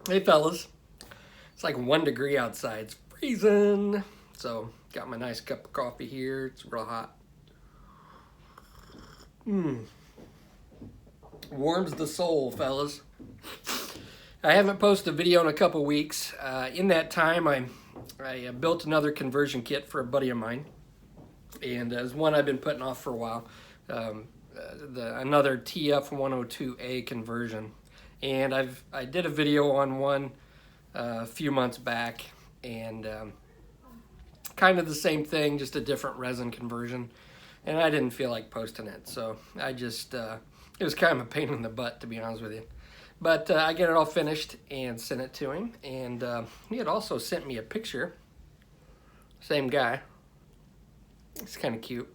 Hey fellas, it's like 1 degree outside. It's freezing. So got my nice cup of coffee here. It's real hot. Warms the soul, fellas. I haven't posted a video in a couple weeks. In that time, I built another conversion kit for a buddy of mine, and it's one I've been putting off for a while. Another TF102A conversion, and I did a video on one a few months back, and kind of the same thing, just a different resin conversion, and I didn't feel like posting it, so I just it was kind of a pain in the butt, to be honest with you. But I get it all finished and sent it to him, and he had also sent me a picture. Same guy. It's kind of cute.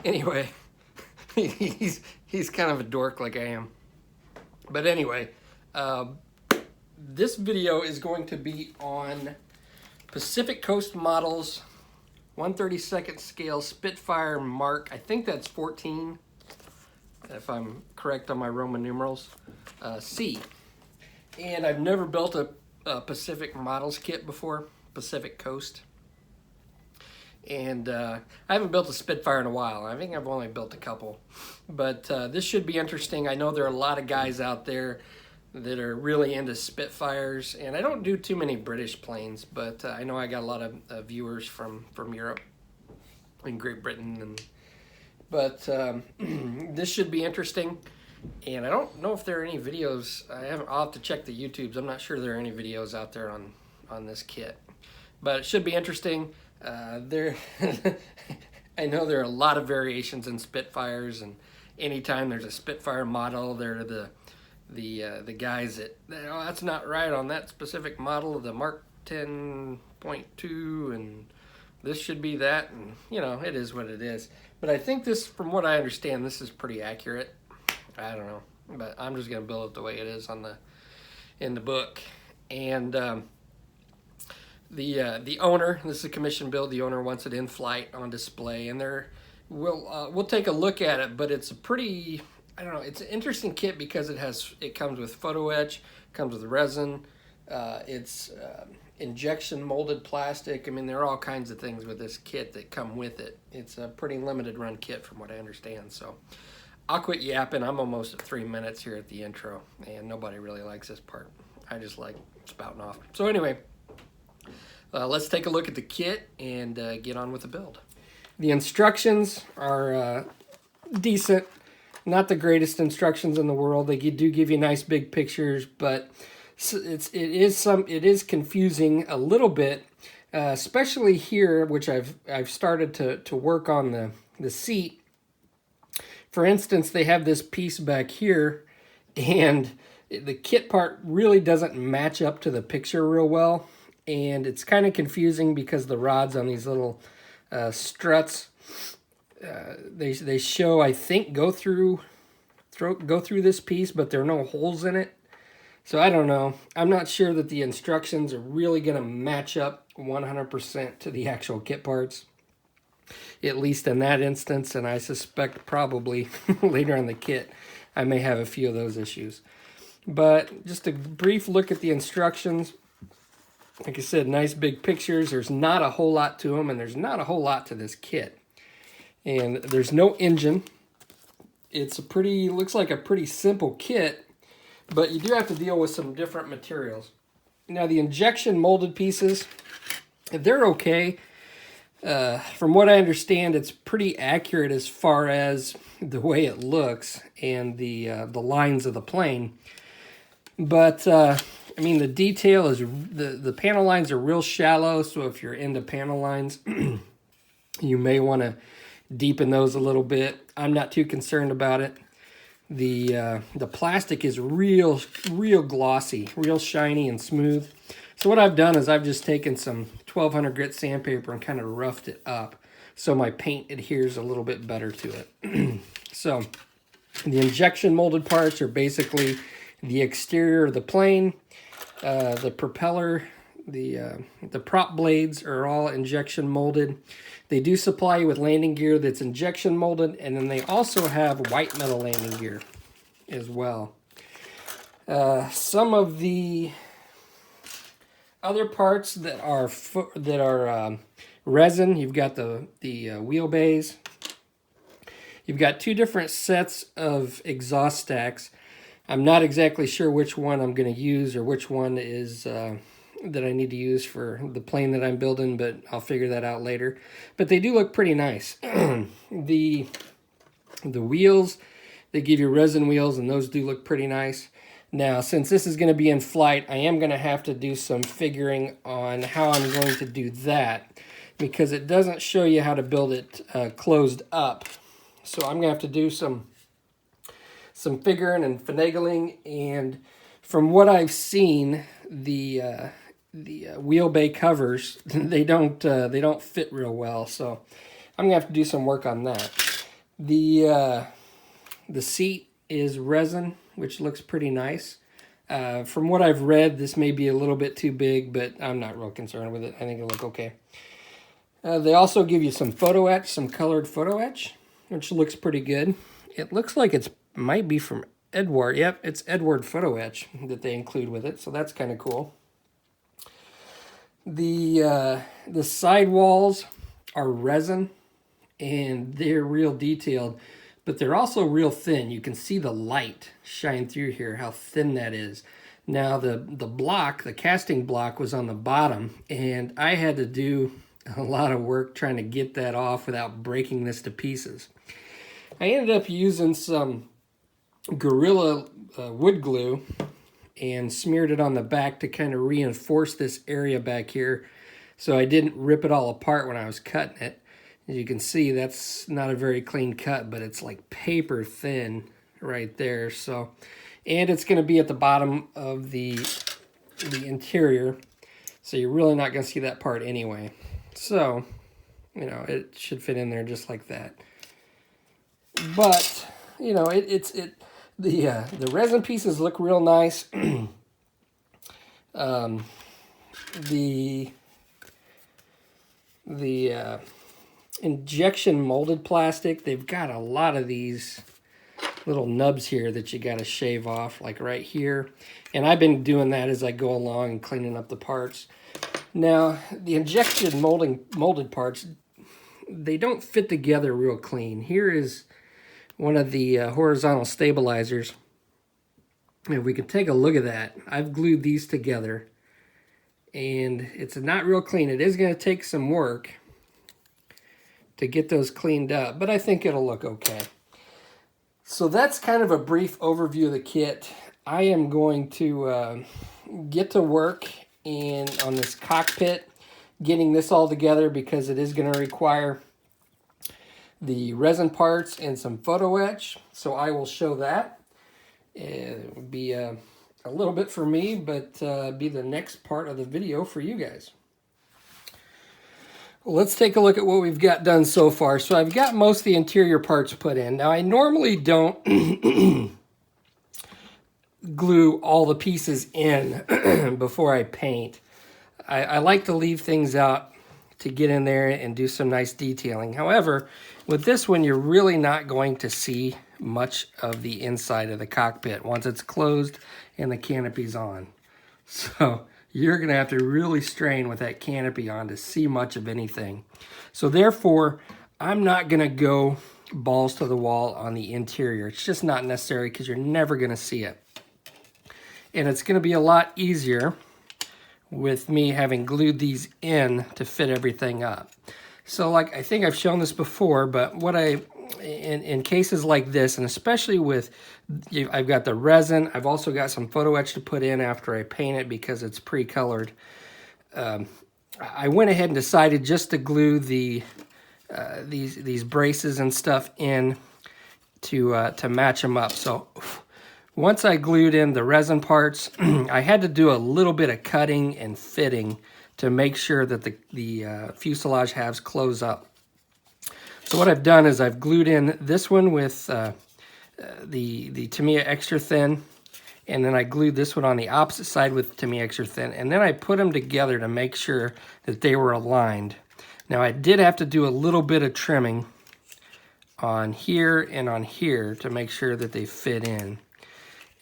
Anyway, he's kind of a dork like I am. But anyway, this video is going to be on Pacific Coast Models 1/32 scale Spitfire Mark. I think that's 14, if I'm correct on my Roman numerals, C. And I've never built a Pacific Models kit before, Pacific Coast. And I haven't built a Spitfire in a while. I think I've only built a couple. But this should be interesting. I know there are a lot of guys out there that are really into Spitfires. And I don't do too many British planes, but I know I got a lot of viewers from Europe and Great Britain. But this should be interesting. And I don't know if there are any videos. I'll have to check the YouTubes. I'm not sure there are any videos out there on this kit. But it should be interesting. I know there are a lot of variations in Spitfires, and anytime there's a Spitfire model, they're the guys that, oh, that's not right on that specific model of the Mark 10.2, and this should be that, and you know, it is what it is. But I think this, from what I understand, this is pretty accurate. I don't know, but I'm just gonna build it the way it is in the book. And the owner, this is a commission build, the owner wants it in flight on display, and we'll take a look at it. But it's a pretty, I don't know, it's an interesting kit because it comes with photo etch, comes with resin, it's injection molded plastic. I mean, there are all kinds of things with this kit that come with it. It's a pretty limited run kit from what I understand. So I'll quit yapping. I'm almost at 3 minutes here at the intro, and nobody really likes this part. I just like spouting off. So anyway, let's take a look at the kit and get on with the build. The instructions are decent, not the greatest instructions in the world. They do give you nice big pictures, but it is confusing a little bit, especially here, which I've started to work on the seat. For instance, they have this piece back here, and the kit part really doesn't match up to the picture real well. And it's kind of confusing because the rods on these little struts, they show, I think, go through this piece, but there are no holes in it. So I don't know. I'm not sure that the instructions are really going to match up 100% to the actual kit parts, at least in that instance. And I suspect probably later on the kit, I may have a few of those issues. But just a brief look at the instructions. Like I said, nice big pictures. There's not a whole lot to them, and there's not a whole lot to this kit. And there's no engine. It's looks like a pretty simple kit, but you do have to deal with some different materials. Now, the injection molded pieces, they're okay. From what I understand, it's pretty accurate as far as the way it looks and the lines of the plane. But I mean, the detail is, the panel lines are real shallow, so if you're into panel lines, you may want to deepen those a little bit. I'm not too concerned about it. The plastic is real glossy, real shiny and smooth. So what I've done is I've just taken some 1200 grit sandpaper and kind of roughed it up so my paint adheres a little bit better to it. So the injection molded parts are basically the exterior of the plane, the propeller, the prop blades are all injection molded. They do supply you with landing gear that's injection molded, and then they also have white metal landing gear as well. Some of the other parts that are resin, you've got the wheelbase. You've got two different sets of exhaust stacks. I'm not exactly sure which one I'm going to use or which one is that I need to use for the plane that I'm building, but I'll figure that out later. But they do look pretty nice. The wheels, they give you resin wheels, and those do look pretty nice. Now, since this is going to be in flight, I am going to have to do some figuring on how I'm going to do that, because it doesn't show you how to build it closed up. So I'm going to have to do some figuring and finagling, and from what I've seen, the wheel bay covers, they don't fit real well. So I'm going to have to do some work on that. The seat is resin, which looks pretty nice. From what I've read, this may be a little bit too big, but I'm not real concerned with it. I think it'll look okay. They also give you some photo etch, some colored photo etch, which looks pretty good. It looks like it might be from Edward. Yep, it's Edward photo etch that they include with it, so that's kind of cool. The side walls are resin, and they're real detailed, but they're also real thin. You can see the light shine through here, how thin that is. Now the block, the casting block, was on the bottom, and I had to do a lot of work trying to get that off without breaking this to pieces. I ended up using some Gorilla wood glue and smeared it on the back to kind of reinforce this area back here, so I didn't rip it all apart when I was cutting it. As you can see, that's not a very clean cut, but it's like paper thin right there. So, and it's going to be at the bottom of the interior, so you're really not going to see that part anyway. So, you know, it should fit in there just like that. But, you know, the resin pieces look real nice. The injection molded plastic, they've got a lot of these little nubs here that you got to shave off, like right here. And I've been doing that as I go along and cleaning up the parts. Now, the injection molded parts, they don't fit together real clean. Here is one of the horizontal stabilizers. If we can take a look at that, I've glued these together, and it's not real clean. It is going to take some work to get those cleaned up, but I think it'll look okay. So that's kind of a brief overview of the kit. I am going to get to work on this cockpit, getting this all together, because it is going to require the resin parts and some photo etch. So I will show that. It would be a little bit for me, but be the next part of the video for you guys. Well, let's take a look at what we've got done so far. So I've got most of the interior parts put in. Now, I normally don't glue all the pieces in before I paint. I like to leave things out to get in there and do some nice detailing. However, with this one, you're really not going to see much of the inside of the cockpit once it's closed and the canopy's on. So you're going to have to really strain with that canopy on to see much of anything. So therefore, I'm not going to go balls to the wall on the interior. It's just not necessary, because you're never going to see it. And it's going to be a lot easier with me having glued these in to fit everything up. So, like, I think I've shown this before, but what in cases like this, and especially with, I've got the resin, I've also got some photo etch to put in after I paint it because it's pre-colored. I went ahead and decided just to glue these braces and stuff in to match them up. So once I glued in the resin parts, I had to do a little bit of cutting and fitting to make sure that the fuselage halves close up. So what I've done is I've glued in this one with the Tamiya Extra Thin, and then I glued this one on the opposite side with Tamiya Extra Thin, and then I put them together to make sure that they were aligned. Now, I did have to do a little bit of trimming on here and on here to make sure that they fit in.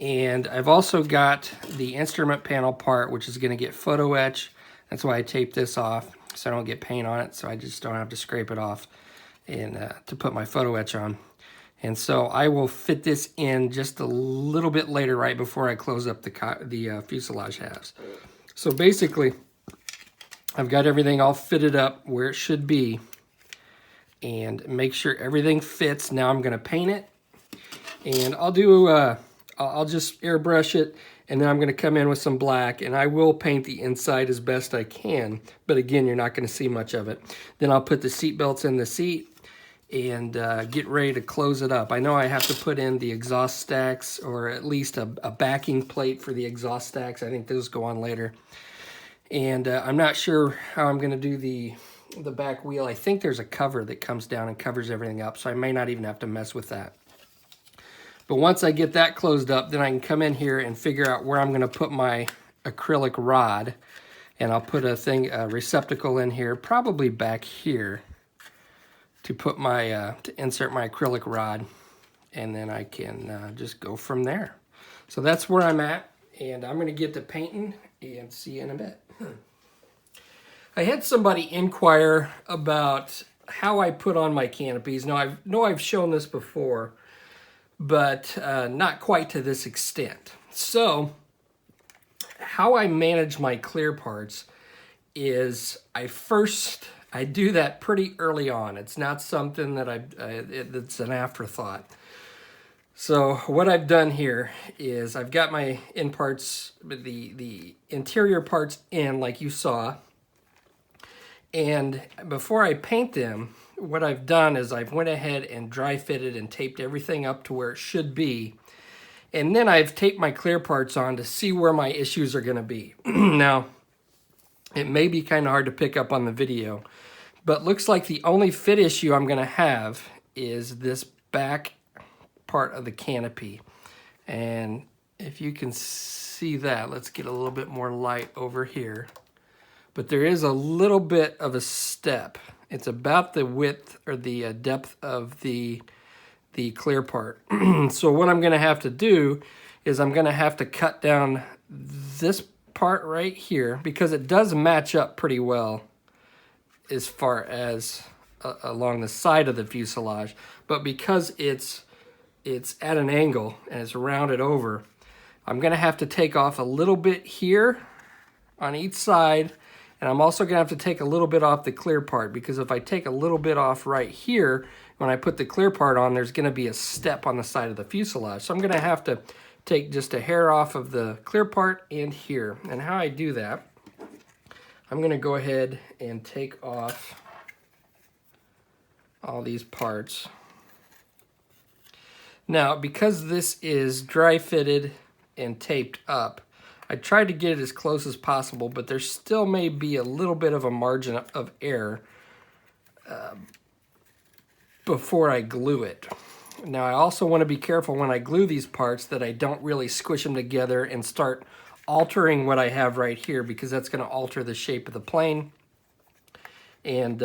And I've also got the instrument panel part, which is going to get photo etch. That's why I taped this off, so I don't get paint on it, so I just don't have to scrape it off and to put my photo etch on. And so I will fit this in just a little bit later, right before I close up the fuselage halves. So basically, I've got everything all fitted up where it should be, and make sure everything fits. Now I'm going to paint it, and I'll do I'll just airbrush it, and then I'm going to come in with some black, and I will paint the inside as best I can, but again, you're not going to see much of it. Then I'll put the seat belts in the seat and get ready to close it up. I know I have to put in the exhaust stacks, or at least a backing plate for the exhaust stacks. I think those go on later. And I'm not sure how I'm going to do the back wheel. I think there's a cover that comes down and covers everything up, so I may not even have to mess with that. But once I get that closed up, then I can come in here and figure out where I'm going to put my acrylic rod. And I'll put a receptacle in here, probably back here, to put my to insert my acrylic rod, and then I can just go from there. So that's where I'm at, and I'm going to get to painting and see you in a bit. I had somebody inquire about how I put on my canopies. Now, I know I've shown this before, but not quite to this extent. So how I manage my clear parts is I do that pretty early on. It's not something that it's an afterthought. So what I've done here is I've got my in parts, the interior parts in, like you saw. And before I paint them, what I've done is I've went ahead and dry fitted and taped everything up to where it should be. And then I've taped my clear parts on to see where my issues are going to be. Now, it may be kind of hard to pick up on the video, but looks like the only fit issue I'm going to have is this back part of the canopy. And if you can see that, let's get a little bit more light over here. But there is a little bit of a step. It's about the width or the depth of the clear part. So what I'm going to have to do is I'm going to have to cut down this part right here, because it does match up pretty well as far as along the side of the fuselage. But because it's at an angle and it's rounded over, I'm going to have to take off a little bit here on each side. And I'm also going to have to take a little bit off the clear part, because if I take a little bit off right here, when I put the clear part on, there's going to be a step on the side of the fuselage. So I'm going to have to take just a hair off of the clear part and here. And how I do that, I'm going to go ahead and take off all these parts. Now, because this is dry fitted and taped up, I tried to get it as close as possible, but there still may be a little bit of a margin of error before I glue it. Now, I also want to be careful when I glue these parts that I don't really squish them together and start altering what I have right here, because that's going to alter the shape of the plane, and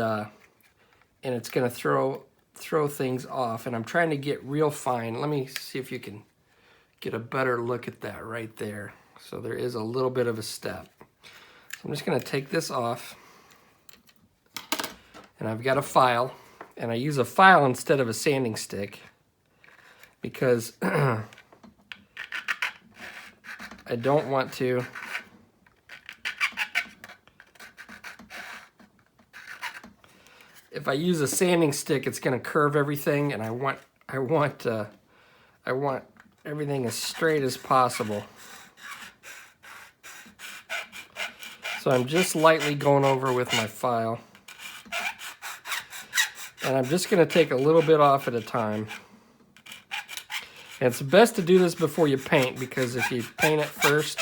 it's going to throw things off. And I'm trying to get real fine. Let me see if you can get a better look at that right there. So there is a little bit of a step. So I'm just going to take this off, and I've got a file, and I use a file instead of a sanding stick, because I don't want to if I use a sanding stick, it's going to curve everything, and I want everything as straight as possible. So I'm just lightly going over with my file. And I'm just going to take a little bit off at a time. And it's best to do this before you paint, because if you paint it first,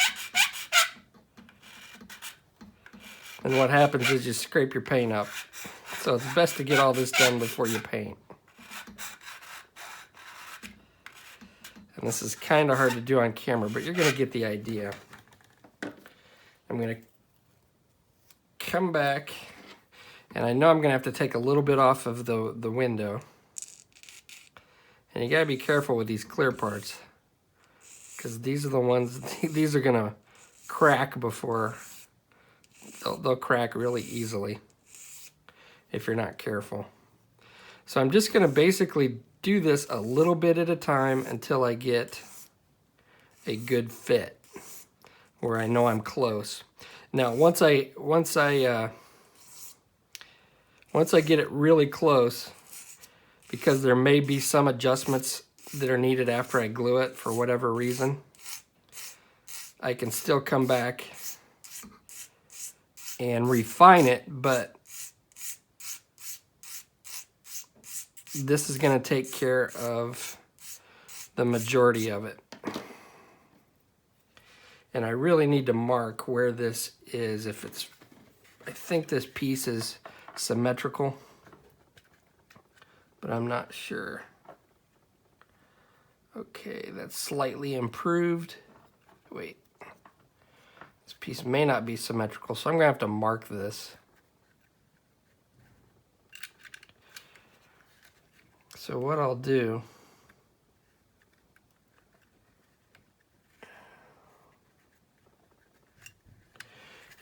then what happens is you scrape your paint up. So it's best to get all this done before you paint. And this is kind of hard to do on camera, but you're going to get the idea. I'm going to come back, and I know I'm going to have to take a little bit off of the window. And you got to be careful with these clear parts, because these are the ones, these are gonna crack before, they'll crack really easily if you're not careful. So I'm just gonna basically do this a little bit at a time until I get a good fit where I know I'm close. Now once I get it really close, because there may be some adjustments that are needed after I glue it for whatever reason, I can still come back and refine it, but this is going to take care of the majority of it. And I really need to mark where this is. If it's, I think this piece is symmetrical, but I'm not sure. Okay, that's slightly improved. Wait, this piece may not be symmetrical, so I'm gonna have to mark this. So what I'll do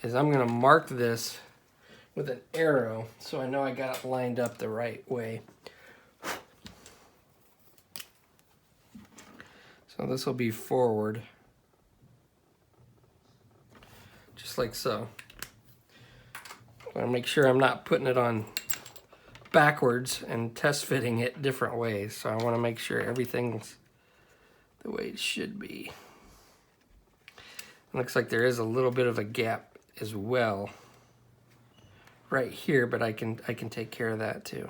is I'm gonna mark this with an arrow so I know I got it lined up the right way. So this will be forward, just like so. I want to make sure I'm not putting it on backwards and test fitting it different ways. So I want to make sure everything's the way it should be. It looks like there is a little bit of a gap as well right here, but I can take care of that too.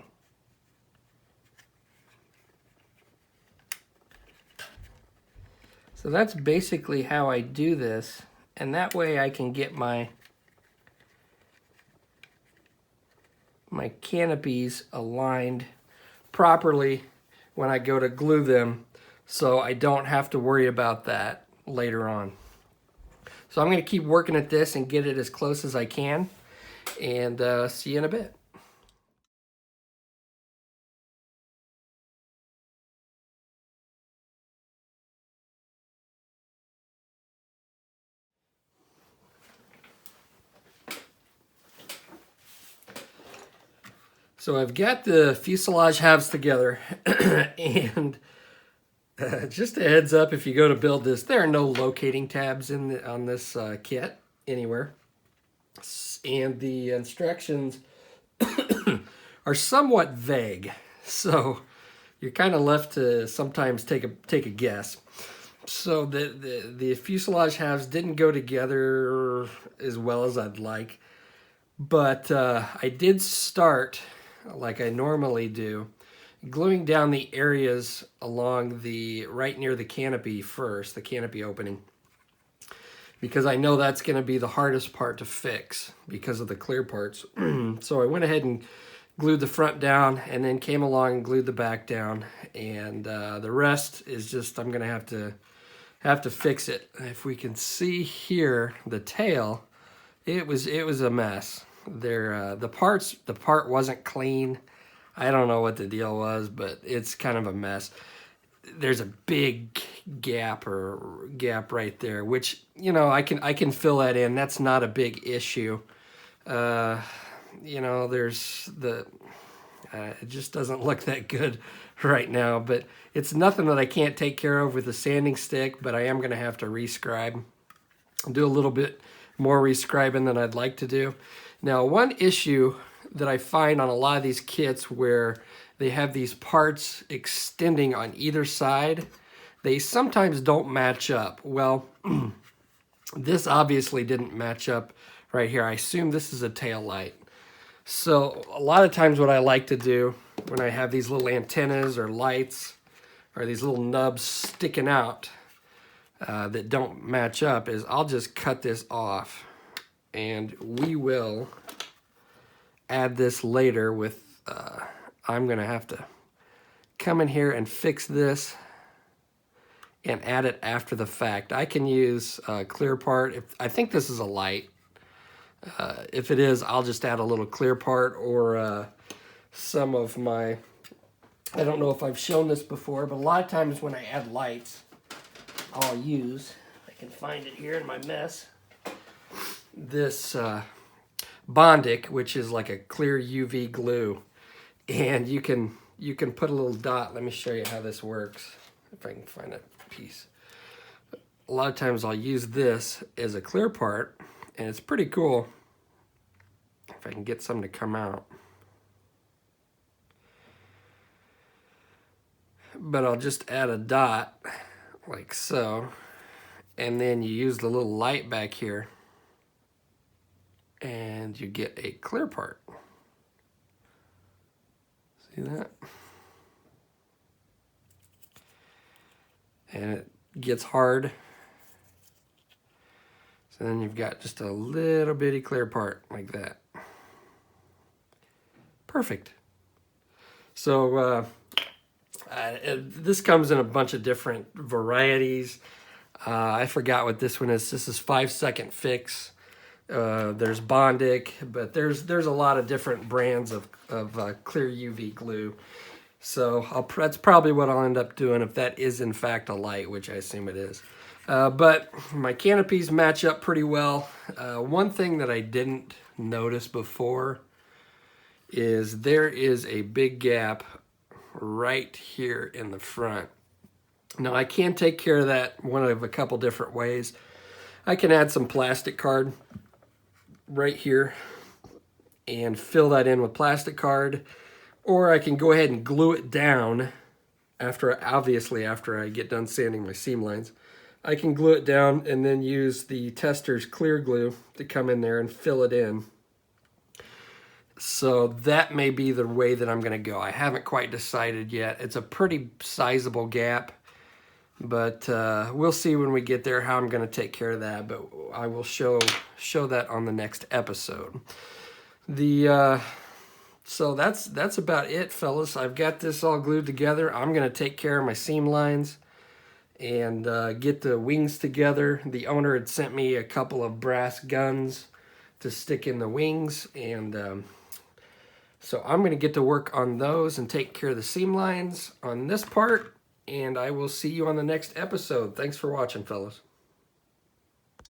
So that's basically how I do this, and that way I can get my canopies aligned properly when I go to glue them, so I don't have to worry about that later on. So I'm going to keep working at this and get it as close as I can, and see you in a bit. So I've got the fuselage halves together, and just a heads up, if you go to build this, there are no locating tabs on this kit anywhere. And the instructions are somewhat vague, so you're kind of left to sometimes take a guess. So the fuselage halves didn't go together as well as I'd like, but I did start, like I normally do, gluing down the areas along the right near the canopy first, the canopy opening, because I know that's going to be the hardest part to fix because of the clear parts. So I went ahead and glued the front down, and then came along and glued the back down, and the rest is just, I'm going to have to fix it. If we can see here, the tail, it was a mess. The part wasn't clean. I don't know what the deal was, but it's kind of a mess. There's a big gap right there, which, you know, I can fill that in. That's not a big issue. You know, there's it just doesn't look that good right now, but it's nothing that I can't take care of with a sanding stick, but I am going to have to rescribe. I'll do a little bit more rescribing than I'd like to do. Now, one issue that I find on a lot of these kits where they have these parts extending on either side, they sometimes don't match up. Well, this obviously didn't match up right here. I assume this is a tail light. So a lot of times what I like to do when I have these little antennas or lights or these little nubs sticking out that don't match up is I'll just cut this off, and we will add this later with, I'm gonna have to come in here and fix this and add it after the fact. I can use clear part. I think this is a light. If it is, I'll just add a little clear part, or some of my, I don't know if I've shown this before, but a lot of times when I add lights, I'll use, if I can find it here in my mess, this Bondic, which is like a clear UV glue. And you can put a little dot. Let me show you how this works, if I can find a piece. A lot of times I'll use this as a clear part, and it's pretty cool if I can get some to come out. But I'll just add a dot like so, and then you use the little light back here and you get a clear part. See that? And it gets hard. So then you've got just a little bitty clear part like that. Perfect. So this comes in a bunch of different varieties. I forgot what this one is. This is 5-second fix. There's Bondic, but there's a lot of different brands of clear UV glue. So that's probably what I'll end up doing if that is in fact a light, which I assume it is. But my canopies match up pretty well. One thing that I didn't notice before is there is a big gap right here in the front. Now I can take care of that one of a couple different ways. I can add some plastic card right here and fill that in with plastic card, or I can go ahead and glue it down obviously after I get done sanding my seam lines. I can glue it down and then use the Tester's clear glue to come in there and fill it in. So that may be the way that I'm going to go. I haven't quite decided yet. It's a pretty sizable gap, but we'll see when we get there how I'm going to take care of that. But I will show that on the next episode. So that's about it, fellas. I've got this all glued together. I'm going to take care of my seam lines and get the wings together. The owner had sent me a couple of brass guns to stick in the wings, and so I'm going to get to work on those and take care of the seam lines on this part, and I will see you on the next episode. Thanks for watching, fellas.